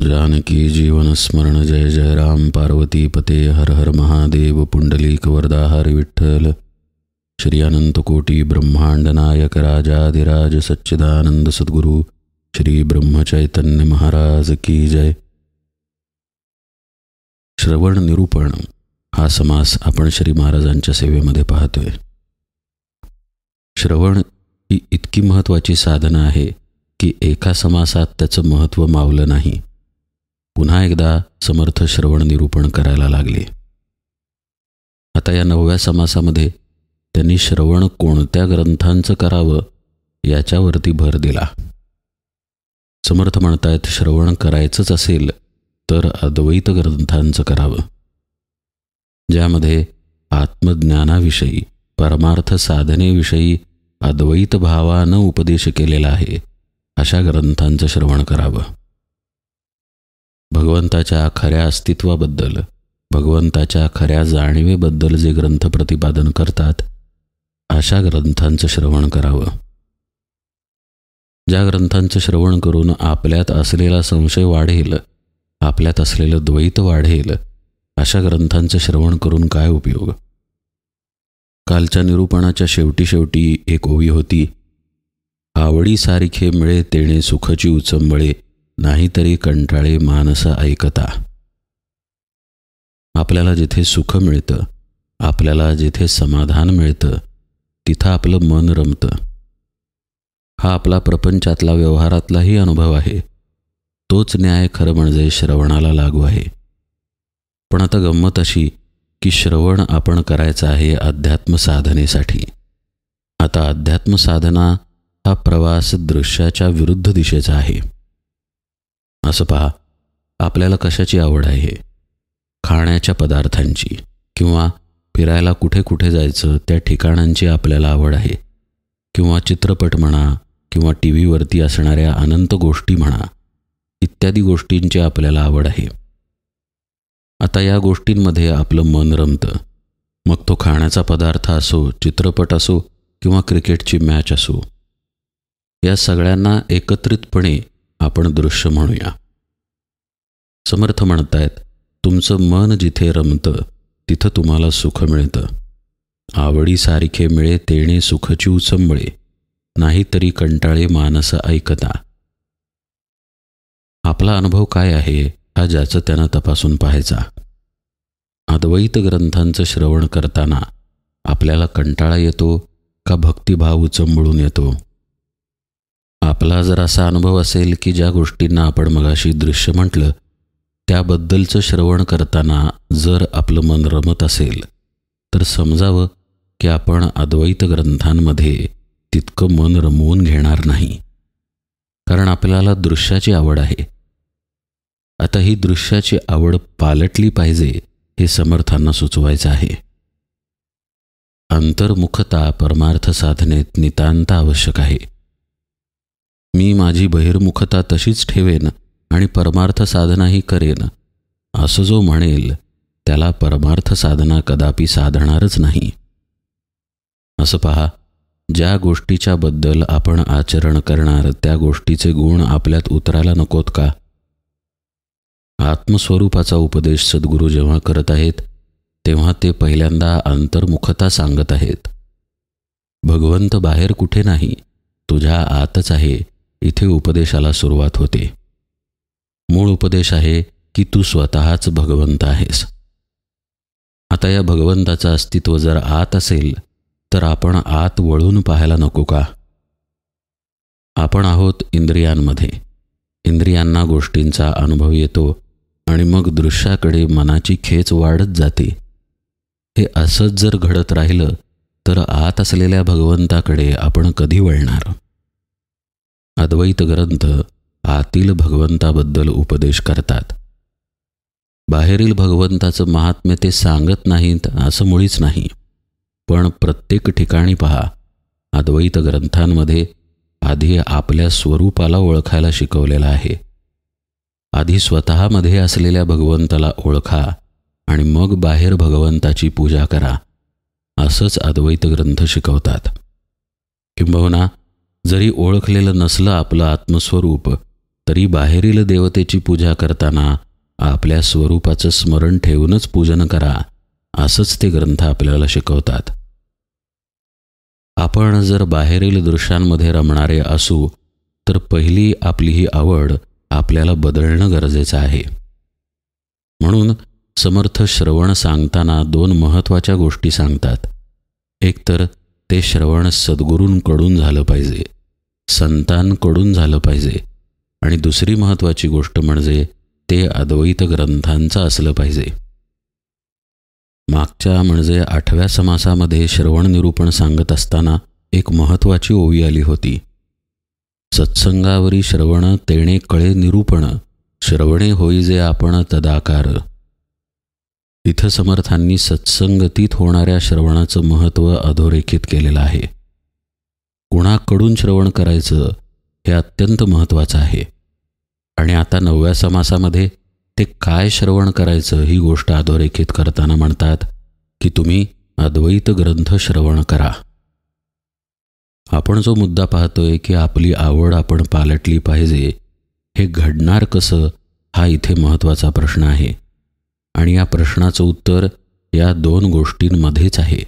जानकी जीवन स्मरण जय जय राम पार्वती पते हर हर महादेव पुंडलीक वरदा हरि विठ्ठल श्री अनंत कोटी ब्रह्मांड नायक राजाधिराज सच्चिदानंद सद्गुरु श्री ब्रह्मचैतन्य महाराज की जय। श्रवण निरूपण हा समास आपण श्री महाराजांच्या सेवेमध्ये पाहतोय। श्रवण ही इतकी महत्त्वाची साधना आहे की एका समासात त्याचं महत्त्व मावलं नाही। पुन्हा एकदा समर्थ श्रवण निरूपण करायला लागले। आता या 9व्या समासामध्ये त्यांनी श्रवण कोणत्या ग्रंथांचं करावं याच्यावरती भर दिला। समर्थ म्हणतायत श्रवण करायचंच असेल तर अद्वैत ग्रंथांचं करावं, ज्यामध्ये आत्मज्ञानाविषयी परमार्थ साधनेविषयी अद्वैत भावानं उपदेश केलेला आहे अशा ग्रंथांचं श्रवण करावं। भगवंताच्या खऱ्या अस्तित्वाबद्दल, भगवंताच्या खऱ्या जाणीवेबद्दल जे ग्रंथ प्रतिपादन करतात अशा ग्रंथांचं श्रवण करावं। ज्या ग्रंथांचं श्रवण करून आपल्यात असलेला संशय वाढेल, आपल्यात असलेलं द्वैत वाढेल, अशा ग्रंथांचं श्रवण करून काय उपयोग। कालच्या निरूपणाच्या शेवटी एक ओवी होती, आवडी सारिखे मिळे तेणे सुखची उचंबळे, नाहीतरी कंटाळे मानस ऐकता। आपल्याला जिथे सुख मिळतं, आपल्याला जिथे समाधान मिळतं, तिथं आपलं मन रमतं। हा आपला प्रपंचातला व्यवहारातलाही अनुभव आहे। तोच न्याय खरं म्हणजे श्रवणाला लागू आहे। पण आता गंमत अशी की श्रवण आपण करायचं आहे अध्यात्म साधनेसाठी। आता अध्यात्म साधना हा प्रवास दृश्याच्या विरुद्ध दिशेचा आहे। असं पहा, आपल्याला कशाची आवड आहे? खाण्याच्या पदार्थांची, किंवा फिरायला कुठे कुठे जायचं त्या ठिकाणांची आपल्याला आवड आहे, किंवा चित्रपट म्हणा, किंवा टीव्हीवरती असणाऱ्या अनंत गोष्टी म्हणा, इत्यादी गोष्टींची आपल्याला आवड आहे। आता या गोष्टींमध्ये आपलं मन रमतं, मग तो खाण्याचा पदार्थ असो, चित्रपट असो, किंवा क्रिकेटची मॅच असो। या सगळ्यांना एकत्रितपणे आपण दृश्य म्हणूया। समर्थ म्हणतायत, तुमचं मन जिथे रमतं तिथं तुम्हाला सुख मिळतं। आवडी सारिखे मिळे तेणे सुखची उचंबळे, नाहीतरी कंटाळे मानस ऐकता। आपला अनुभव काय आहे हा ज्याचं त्यानं तपासून पाहायचा। अद्वैत ग्रंथांचं श्रवण करताना आपल्याला कंटाळा येतो का भक्तिभाव उचंबळून येतो? आपला जर असा अनुभव असेल की ज्या गोष्टींना आपण मगाशी दृश्य म्हटलं त्याबद्दलचं श्रवण करताना जर आपलं मन रमत असेल तर समजावं की आपण अद्वैत ग्रंथांमध्ये तितकं मन रमवून घेणार नाही, कारण आपल्याला दृश्याची आवड आहे। आता ही दृश्याची आवड पालटली पाहिजे हे समर्थांना सुचवायचं आहे। अंतर्मुखता परमार्थ साधनेत नितांत आवश्यक आहे। मी माझी बहिर्मुखता तशीच ठेवेन आणि परमार्थ साधनाही करेन असं जो म्हणेल त्याला परमार्थ साधना कदापि साधणारच नाही। असं पहा, ज्या गोष्टीच्या बद्दल आपण आचरण करणार त्या गोष्टीचे गुण आपल्यात उतरायला नकोत का? आत्मस्वरूपाचा उपदेश सद्गुरू जेव्हा करत आहेत तेव्हा ते पहिल्यांदा अंतर्मुखता सांगत आहेत। भगवंत बाहेर कुठे नाही, तुझ्या आतच आहे, इथे उपदेशाला सुरुवात होते। मूळ उपदेश आहे की तू स्वतःच भगवंत आहेस। आता या भगवंताचं अस्तित्व जर आत असेल तर आपण आत वळून पाहायला नको का? आपण आहोत इंद्रियांमध्ये, इंद्रियांना गोष्टींचा अनुभव येतो आणि मग दृश्याकडे मनाची खेच वाढत जाते। हे असंच जर घडत राहिलं तर आत असलेल्या भगवंताकडे आपण कधी वळणार? अद्वैत ग्रंथ आतील भगवंताबद्दल उपदेश करतात। बाहेरील भगवंताचं महात्म्य ते सांगत नाहीत असं मुळीच नाही, पण प्रत्येक ठिकाणी पहा, अद्वैत ग्रंथांमध्ये आधी आपल्या स्वरूपाला ओळखायला शिकवलेलं आहे। आधी स्वतःमध्ये असलेल्या भगवंताला ओळखा आणि मग बाहेर भगवंताची पूजा करा, असंच अद्वैत ग्रंथ शिकवतात। किंबहुना जरी ओळखलेलं नसलं आपलं आत्मस्वरूप तरी बाहेरील देवतेची पूजा करताना आपल्या स्वरूपाचं स्मरण ठेवूनच पूजन करा, असंच ते ग्रंथ आपल्याला शिकवतात. आपण जर बाहेरील दृश्यांमध्ये रमणारे असू तर पहिली आपली ही आवड आपल्याला बदलणं गरजेचं आहे. म्हणून समर्थ श्रवण सांगताना 2 महत्त्वाच्या गोष्टी सांगतात. एक तर ते श्रवण सद्गुरूंकडून झालं पाहिजे, संतांकडून झालं पाहिजे, आणि दुसरी महत्त्वाची गोष्ट म्हणजे ते अद्वैत ग्रंथांचं असलं पाहिजे. मागच्या म्हणजे 8व्या समासामध्ये श्रवण निरूपण सांगत असताना एक महत्त्वाची ओवी आली होती. सत्संगावरी श्रवण तेणे कळे निरूपण, श्रवणे होई जे आपण तदाकार. इथं समर्थांनी सत्संगतीत होणाऱ्या श्रवणाचं महत्त्व अधोरेखित केलेलं आहे. कुणाकडून श्रवण करायचं हे अत्यंत महत्त्वाचं आहे. आणि आता 9व्या समासामध्ये ते काय श्रवण करायचं ही गोष्ट अधोरेखित करताना म्हणतात की तुम्ही अद्वैत ग्रंथ श्रवण करा. आपण जो मुद्दा पाहतोय की आपली आवड आपण पालटली पाहिजे, हे घडणार कसं हा इथे महत्त्वाचा प्रश्न आहे. आणि या प्रश्नाचं उत्तर या 2 गोष्टींमध्येच आहे.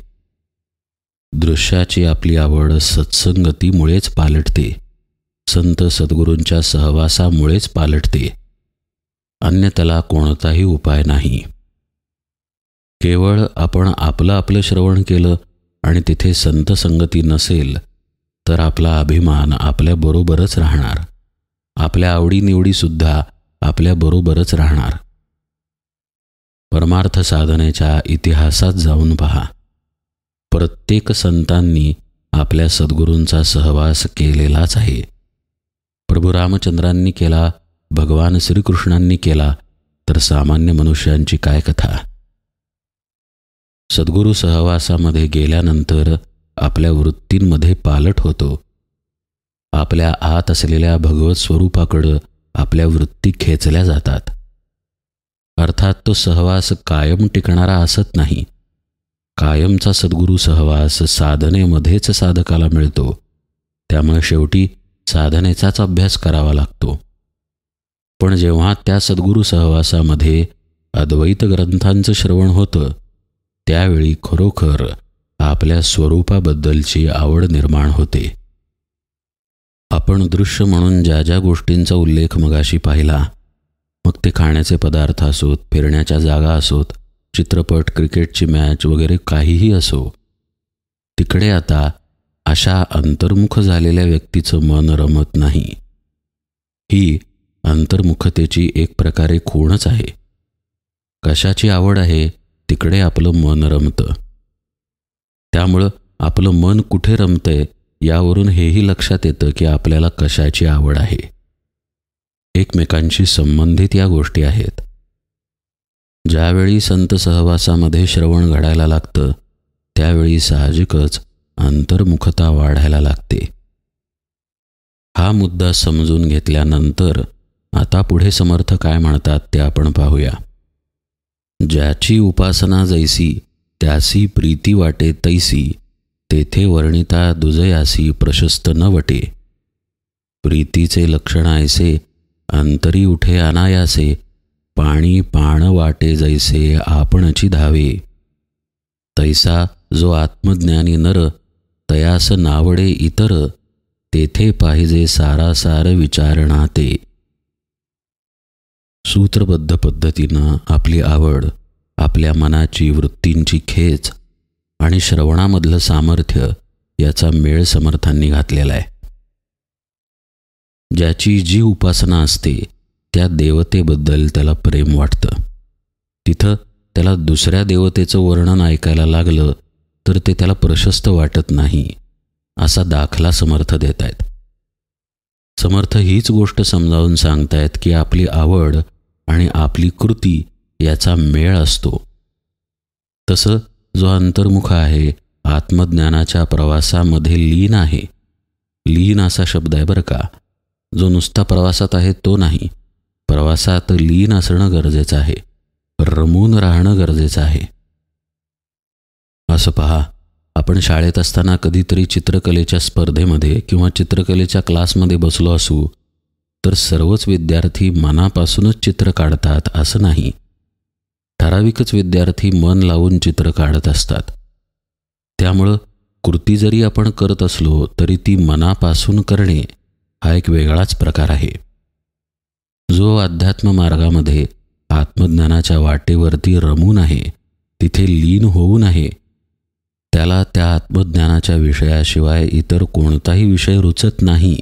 दृश्याची आपली आवड सत्संगतीमुळेच पालटते, संत सद्गुरूंच्या सहवासामुळेच पालटते, अन्य त्याला कोणताही उपाय नाही. केवळ आपण आपलं श्रवण केलं आणि तिथे संत संगती नसेल तर आपला अभिमान आपल्याबरोबरच राहणार, आपल्या आवडीनिवडीसुद्धा आपल्याबरोबरच राहणार. परमार्थ साधनेच्या इतिहासात जाऊन पहा. प्रत्येक संतांनी आपल्या सद्गुरूंचा सहवास केलेलाच आहे. प्रभू रामचंद्रांनी केला, भगवान श्रीकृष्णांनी केला, तर सामान्य मनुष्यांची काय कथा. सद्गुरू सहवासामध्ये गेल्यानंतर आपल्या वृत्तींमध्ये पालट होतो. आपल्या आत असलेल्या भगवत स्वरूपाकडं आपल्या वृत्ती खेचल्या जातात. अर्थात तो सहवास कायम टिकणारा असत नाही. कायमचा सद्गुरू सहवास साधनेमध्येच साधकाला मिळतो. त्यामुळे शेवटी साधनेचाच अभ्यास करावा लागतो. पण जेव्हा त्या सद्गुरू सहवासामध्ये अद्वैत ग्रंथांचं श्रवण होतं त्यावेळी खरोखर आपल्या स्वरूपाबद्दलची आवड निर्माण होते. आपण दृश्य म्हणून ज्या ज्या गोष्टींचा उल्लेख मगाशी पाहिला, मग ते खाण्याचे पदार्थ असोत, फिरण्याच्या जागा असोत, चित्रपट, क्रिकेटची मॅच वगैरे काहीही असो, तिकडे आता अशा अंतर्मुख झालेल्या व्यक्तीचं मन रमत नाही. ही अंतर्मुखतेची एक प्रकारे खूणच आहे. कशाची आवड आहे तिकडे आपलं मन रमतं. त्यामुळं आपलं मन कुठे रमतंय यावरून हेही लक्षात येतं की आपल्याला कशाची आवड आहे. एकमेकांशी संबंधित या गोष्टी आहेत. ज्यावेळी संत सहवासामध्ये श्रवण घडायला लागतं त्यावेळी साहजिकच अंतर्मुखता वाढायला लागते. हा मुद्दा समजून घेतल्यानंतर आता पुढे समर्थ काय म्हणतात ते आपण पाहूया. ज्याची उपासना जैसी त्यासी प्रीती वाटे तैसी, तेथे वर्णिता दुजयासी प्रशस्त न वटे. प्रीतीचे लक्षण ऐसे अंतरी उठे अनायासे, पाणी पाण वाटे जैसे आपणची धावे. तैसा जो आत्मज्ञानी नर, तयास नावडे इतर, तेथे पाहिजे सारासार विचारणा ते. सूत्रबद्ध पद्धतीनं आपली आवड, आपल्या मनाची वृत्तींची खेच आणि श्रवणामधलं सामर्थ्य याचा मेळ समर्थांनी घातलेला आहे. ज्याची जी उपासना असते त्या देवतेबद्दल त्याला प्रेम वाटतं. तिथं त्याला दुसऱ्या देवतेचं वर्णन ऐकायला लागलं तर ते त्याला प्रशस्त वाटत नाही, असा दाखला समर्थ देत आहेत. समर्थ हीच गोष्ट समजावून सांगतायत की आपली आवड आणि आपली कृती याचा मेळ असतो. तसं जो अंतर्मुख आहे, आत्मज्ञानाच्या प्रवासामध्ये लीन आहे, लीन असा शब्द आहे बरं का, जो नुसता प्रवासात आहे तो नाही, प्रवासात लीन असणं गरजेचं आहे, रमून राहणं गरजेचं आहे. असं पहा, आपण शाळेत असताना कधीतरी चित्रकलेच्या स्पर्धेमध्ये किंवा चित्रकलेच्या क्लासमध्ये बसलो असू तर सर्वच विद्यार्थी मनापासूनच चित्र काढतात असं नाही. ठराविकच विद्यार्थी मन लावून चित्र काढत असतात. त्यामुळं कृती जरी आपण करत असलो तरी ती मनापासून करणे हा एक वेगळाच प्रकार आहे. जो अध्यात्म मार्गामध्ये आत्मज्ञानाच्या वाटेवरती रमून आहे, तिथे लीन होऊन आहे, त्याला त्या आत्मज्ञानाच्या विषयाशिवाय इतर कोणताही विषय रुचत नाही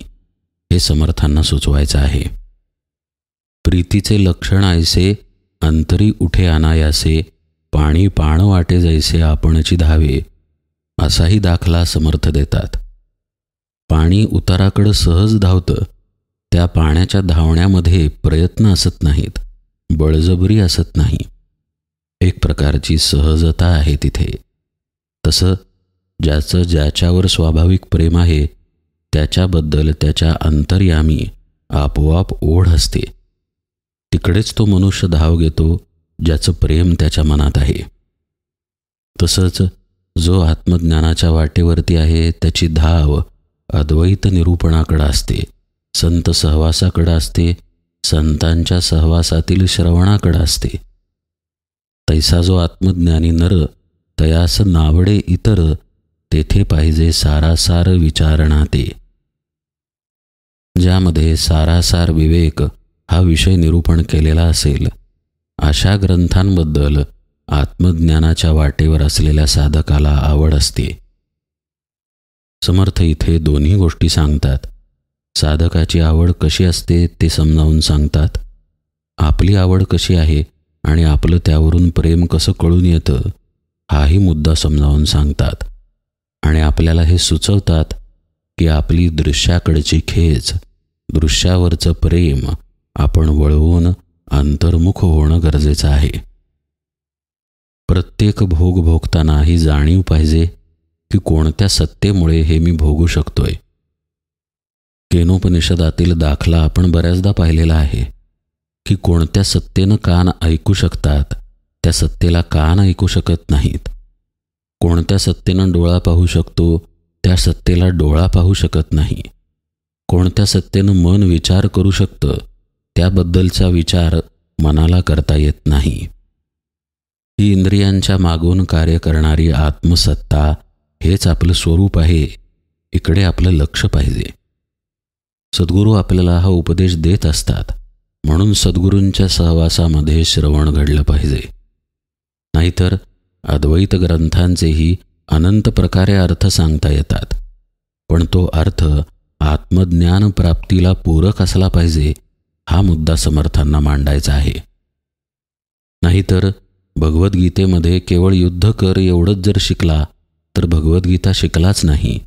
हे समर्थांना सुचवायचं आहे. प्रीतीचे लक्षण ऐसे अंतरी उठे अनायासे, पाणी पाण वाटे जैसे आपणची धावे, असाही दाखला समर्थ देतात. पाणी उताराकडं सहज धावतं. त्या पाण्याच्या धावण्यामध्ये प्रयत्न असत नाहीत, बळजबरी असत नाही. एक प्रकारची सहजता आहे तिथे. तसं ज्याचं ज्याच्यावर स्वाभाविक प्रेम आहे त्याच्याबद्दल त्याच्या अंतर्यामी आपोआप ओढ असते. तिकडेच तो मनुष्य धाव घेतो ज्याचं प्रेम त्याच्या मनात आहे. तसंच जो आत्मज्ञानाच्या वाटेवरती आहे त्याची धाव अद्वैत निरूपणाकडे असते, संत सहवासाकडे असते, संतांच्या सहवासातील श्रवणाकडे असते. तैसा जो आत्मज्ञानी नर, तयास नावडे इतर, तेथे पाहिजे सारासार विचारणा ते. ज्यामध्ये सारासार विवेक हा विषय निरूपण केलेला असेल अशा ग्रंथांबद्दल आत्मज्ञानाच्या वाटेवर असलेल्या साधकाला आवड असते. समर्थ इथे दोन्ही गोष्टी सांगतात. साधकाची आवड कशी असते ते समजावून सांगतात. आपली आवड कशी आहे आणि आपलं त्यावरून प्रेम कसं कळून येतं हाही मुद्दा समजावून सांगतात. आणि आपल्याला हे सुचवतात की आपली दृश्याकडची खेच, दृश्यावरचं प्रेम आपण वळवून अंतर्मुख होणं गरजेचं आहे. प्रत्येक भोग भोगताना ही जाणीव पाहिजे की कोणत्या सत्तेमुळे हे मी भोगू शकतोय. केनोपनिषदातील दाखला आपण बऱ्याचदा पाहिलेला आहे की कोणत्या सत्तेनं कान ऐकू शकतात त्या सत्तेला कान ऐकू शकत नाहीत. कोणत्या सत्तेनं डोळा पाहू शकतो त्या सत्तेला डोळा पाहू शकत नाही. कोणत्या सत्तेनं मन विचार करू शकतं त्याबद्दलचा विचार मनाला करता येत नाही. ही इंद्रियांच्या मागून कार्य करणारी आत्मसत्ता हेच आपलं स्वरूप आहे. इकडे आपलं लक्ष पाहिजे. सद्गुरू आपल्याला हा उपदेश देत असतात म्हणून सद्गुरूंच्या सहवासामध्ये श्रवण घडलं पाहिजे. नाहीतर अद्वैत ग्रंथांचेही अनंत प्रकारे अर्थ सांगता येतात, पण तो अर्थ आत्मज्ञान प्राप्तीला पूरक असला पाहिजे हा मुद्दा समर्थांना मांडायचा आहे. नाहीतर भगवद्गीतेमध्ये केवळ युद्ध कर एवढंच जर शिकला तर भगवद्गीता शिकलाच नाही.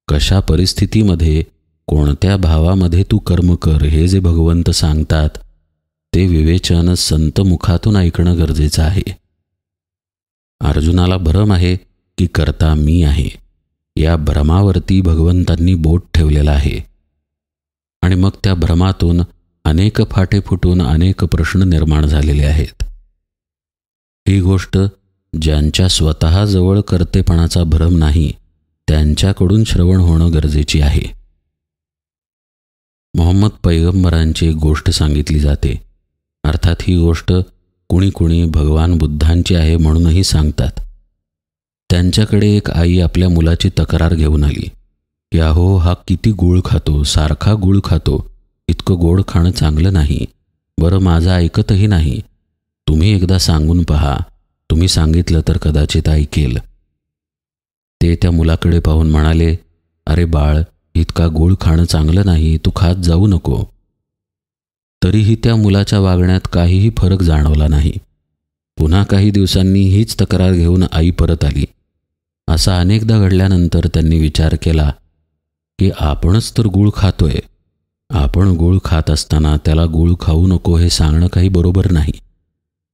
कशा परिस्थितीमध्ये कोणत्या भावामध्ये तू कर्म कर हे जे भगवंत सांगतात ते विवेचन संत मुखातून ऐकणं गरजेचं आहे. अर्जुनाला भ्रम आहे की कर्ता मी आहे. या भ्रमावरती भगवंतांनी बोट ठेवलेलं आहे आणि मग त्या भ्रमातून अनेक फाटे फुटून अनेक प्रश्न निर्माण झालेले आहेत. ही गोष्ट ज्यांच्या स्वतःजवळ कर्तेपणाचा भ्रम नाही त्यांच्याकडून श्रवण होणं गरजेची आहे. मोहम्मद पैगंबरांची एक गोष्ट सांगितली जाते. अर्थात ही गोष्ट कुणी कुणी भगवान बुद्धांची आहे म्हणूनही सांगतात. त्यांच्याकडे एक आई आपल्या मुलाची तक्रार घेऊन आली की अहो हा किती गूळ खातो, सारखा गूळ खातो, इतकं गोड खाणं चांगलं नाही, बरं माझं ऐकतही नाही, तुम्ही एकदा सांगून पहा, तुम्ही सांगितलं तर कदाचित ऐकेल. ते त्या मुलाकडे पाहून म्हणाले, अरे बाळ, इतका गूळ खाणं चांगलं नाही, तू खात जाऊ नको. तरीही त्या मुलाच्या वागण्यात काहीही फरक जाणवला नाही. पुन्हा काही दिवसांनी हीच तक्रार घेऊन आई परत आली. असं अनेकदा घडल्यानंतर त्यांनी विचार केला की आपणच तर गूळ खातोय, आपण गूळ खात असताना त्याला गूळ खाऊ नको हे सांगणं काही बरोबर नाही.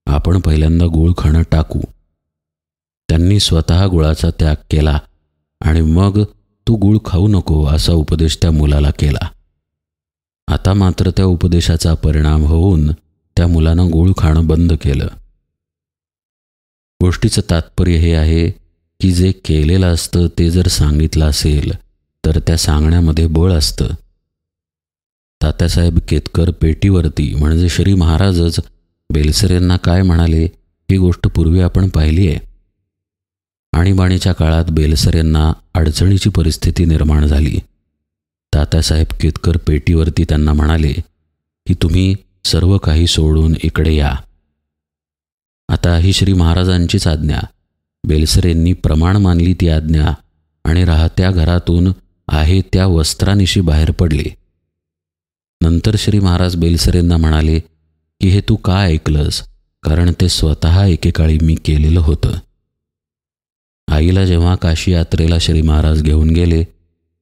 आपण पहिल्यांदा गूळ खाणं टाकू. त्यांनी स्वतः गुळाचा त्याग केला आणि मग तू गूळ खाऊ नको असा उपदेश त्या मुलाला केला. आता मात्र त्या उपदेशाचा परिणाम होऊन त्या मुलानं गूळ खाणं बंद केलं. गोष्टीचं तात्पर्य हे आहे की जे केलेलं असतं ते जर सांगितलं असेल तर त्या सांगण्यामध्ये बळ असतं. तात्यासाहेब केतकर पेटीवरती म्हणजे श्री महाराजच बेलसरेंना काय म्हणाले ही गोष्ट पूर्वी आपण पाहिली आहे. आणीबाणीच्या काळात बेलसरेंना अडचणीची परिस्थिती निर्माण झाली. तात्यासाहेब केतकर पेटीवरती त्यांना म्हणाले की तुम्ही सर्व काही सोडून इकडे या. आता ही श्री महाराजांचीच आज्ञा. बेलसरेंनी प्रमाण मानली ती आज्ञा आणि राहत्या घरातून आहे त्या वस्त्रानिशी बाहेर पडले. नंतर श्री महाराज बेलसरेंना म्हणाले की हे तू का ऐकलंस, कारण ते स्वतः एकेकाळी मी केलेलं होतं. आईला जेव्हा काशी यात्रेला श्री महाराज घेऊन गेले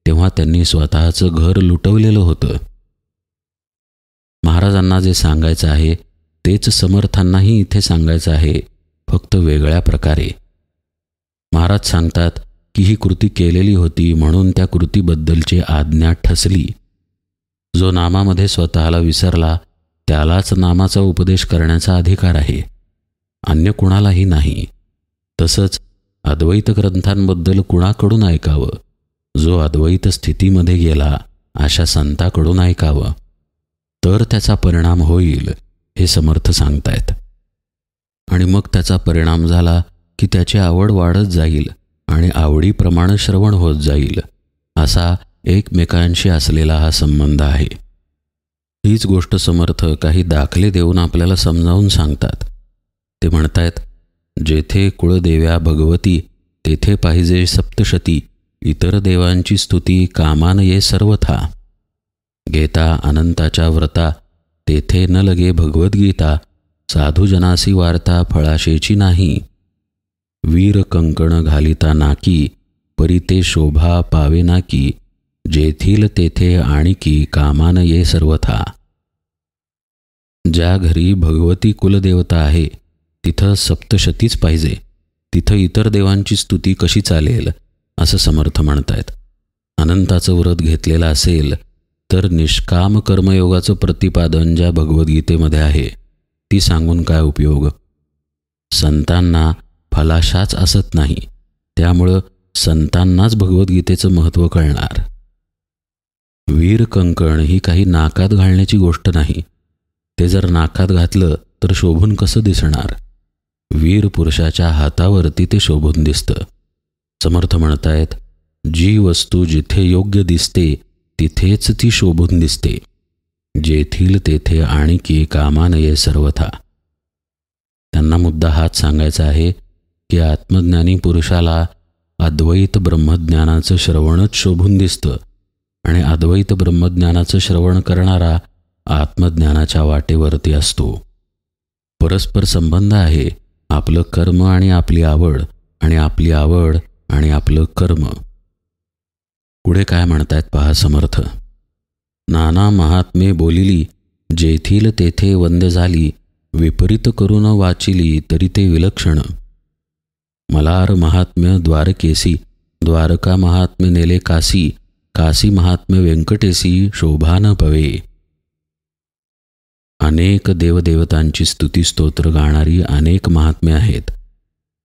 तेव्हा त्यांनी स्वतःचं घर लुटवलेलं होतं. महाराजांना जे सांगायचं आहे तेच समर्थांनाही इथे सांगायचं आहे, फक्त वेगळ्या प्रकारे. महाराज सांगतात की ही कृती केलेली होती म्हणून त्या कृतीबद्दलची आज्ञा ठसली. जो नामामध्ये स्वतःला विसरला त्यालाच नामाचा उपदेश करण्याचा अधिकार आहे, अन्य कुणालाही नाही. तसंच अद्वैत ग्रंथांबद्दल कुणाकडून ऐकावं? जो अद्वैत स्थितीमध्ये गेला अशा संताकडून ऐकावं, तर त्याचा परिणाम होईल हे समर्थ सांगतायत. आणि मग त्याचा परिणाम झाला की त्याची आवड वाढत जाईल आणि आवडीप्रमाणे श्रवण होत जाईल. असा एकमेकांशी असलेला हा संबंध आहे. हीच गोष्ट समर्थ काही दाखले देऊन आपल्याला समजावून सांगतात. ते म्हणतायत, जेथे कुळदेव्या भगवती तेथे पाहिजे सप्तशती, इतर देवांची स्तुती कामान ये सर्वथा. घेता अनंताच्या व्रता तेथे न लगे भगवद्गीता, साधुजनासी वार्ता फळाशेची नाही. वीर कंकण घालिता नाकी, परी ते शोभा पावे नाकी, जेथील तेथे आणिकी कामान ये सर्वथा. ज्या घरी भगवती कुलदेवता आहे तिथं सप्तशतीच पाहिजे, तिथं इतर देवांची स्तुती कशी चालेल असं समर्थ म्हणतायत. अनंताचं व्रत घेतलेलं असेल तर निष्काम कर्मयोगाचं प्रतिपादन ज्या भगवद्गीतेमध्ये आहे ती सांगून काय उपयोग? संतांना फलाशाच असत नाही, त्यामुळं संतांनाच भगवद्गीतेचं महत्त्व कळणार. वीर कंकण ही काही नाकात घालण्याची गोष्ट नाही. ते जर नाकात घातलं तर शोभून कसं दिसणार? वीर पुरुषाच्या हातावरती ते शोभून दिसतं. समर्थ म्हणतायत, जी वस्तू जिथे योग्य दिसते तिथेच ती शोभून दिसते. जेथील तेथे आणिकी कामान ये सर्वथा. त्यांना मुद्दा हाच सांगायचा आहे की आत्मज्ञानी पुरुषाला अद्वैत ब्रह्मज्ञानाचं श्रवणच शोभून दिसतं आणि अद्वैत ब्रह्मज्ञानाचं श्रवण करणारा आत्मज्ञानाच्या वाटेवरती असतो. परस्पर संबंध आहे आपलं कर्म आणि आपली आवड, आणि आपली आवड आणि आपलं कर्म. पुढे काय म्हणतायत पहा समर्थ. नाना महात्मे बोलिली, जेथील तेथे वंद्य झाली, विपरीत करून वाचिली तरी ते विलक्षण. मलार महात्म्य द्वारकेसी, द्वारका महात्म्य नेले काशी, काशी महात्म्य व्यंकटेसी, शोभा न पवे. अनेक देवदेवतांची स्तुती स्तोत्र गाणारी अनेक महात्म्य आहेत.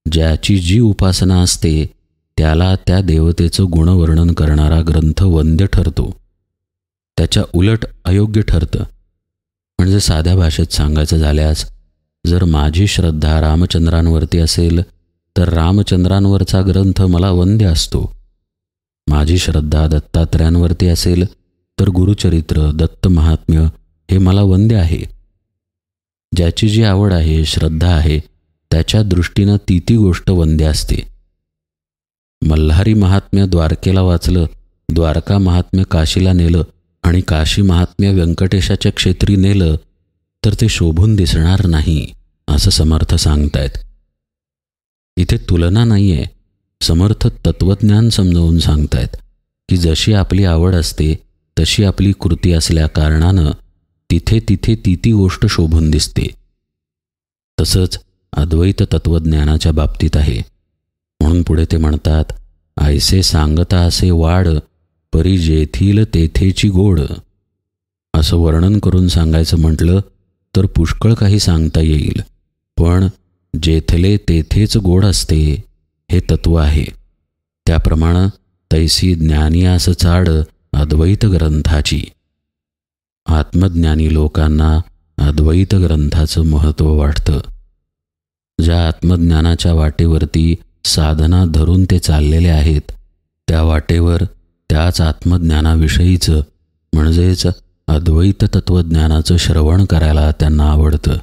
ज्याची जी उपासना असते त्याला त्या देवतेचं गुणवर्णन करणारा ग्रंथ वंद्य ठरतो, त्याच्या उलट अयोग्य ठरतं. म्हणजे साध्या भाषेत सांगायचं झाल्यास, जर माझी श्रद्धा रामचंद्रांवरती असेल तर रामचंद्रांवरचा ग्रंथ मला वंद्य असतो. माझी श्रद्धा दत्तात्रयांवरती असेल तर गुरुचरित्र, दत्त महात्म्य हे मला वंद्य आहे. ज्याची जी आवड आहे, श्रद्धा आहे, त्याच्या दृष्टीनं ती गोष्ट वंद्य असते. मल्हारी महात्म्य द्वारकेला वाचलं, द्वारका महात्म्य काशीला नेलं आणि काशी महात्म्य व्यंकटेशाच्या क्षेत्री नेलं तर ते शोभून दिसणार नाही असं समर्थ सांगतायत. इथे तुलना नाही आहे. समर्थ तत्वज्ञान समजावून सांगतायत की जशी आपली आवड असते तशी आपली कृती असल्या कारणानं तिथे तिथे ती गोष्ट शोभून दिसते. तसंच अद्वैत तत्वज्ञानाच्या बाबतीत आहे. म्हणून पुढे ते म्हणतात, ऐसे सांगता असे वाड, परी जेथील तेथेची गोड. असं वर्णन करून सांगायचं म्हटलं तर पुष्कळ काही सांगता येईल, पण जेथले तेथेच गोड असते हे तत्व आहे. त्याप्रमाणे तैसी ज्ञानियास चाड अद्वैत ग्रंथाची. आत्मज्ञानी लोकांना अद्वैत ग्रंथाचं महत्त्व वाटतं. ज्या आत्मज्ञानाच्या वाटेवरती साधना धरून ते चाललेले आहेत, त्या वाटेवर त्याच आत्मज्ञानाविषयीचं म्हणजेच अद्वैत तत्त्वज्ञानाचं श्रवण करायला त्यांना आवडतं.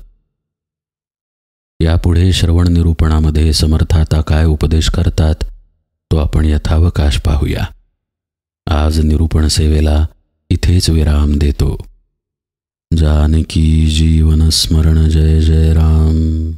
यापुढे श्रवण निरूपणामध्ये समर्थ आता काय उपदेश करतात तो आपण यथावकाश पाहूया. आज निरूपण सेवेला इथेच विराम देतो. जानकी जीवन स्मरण. जय जय राम.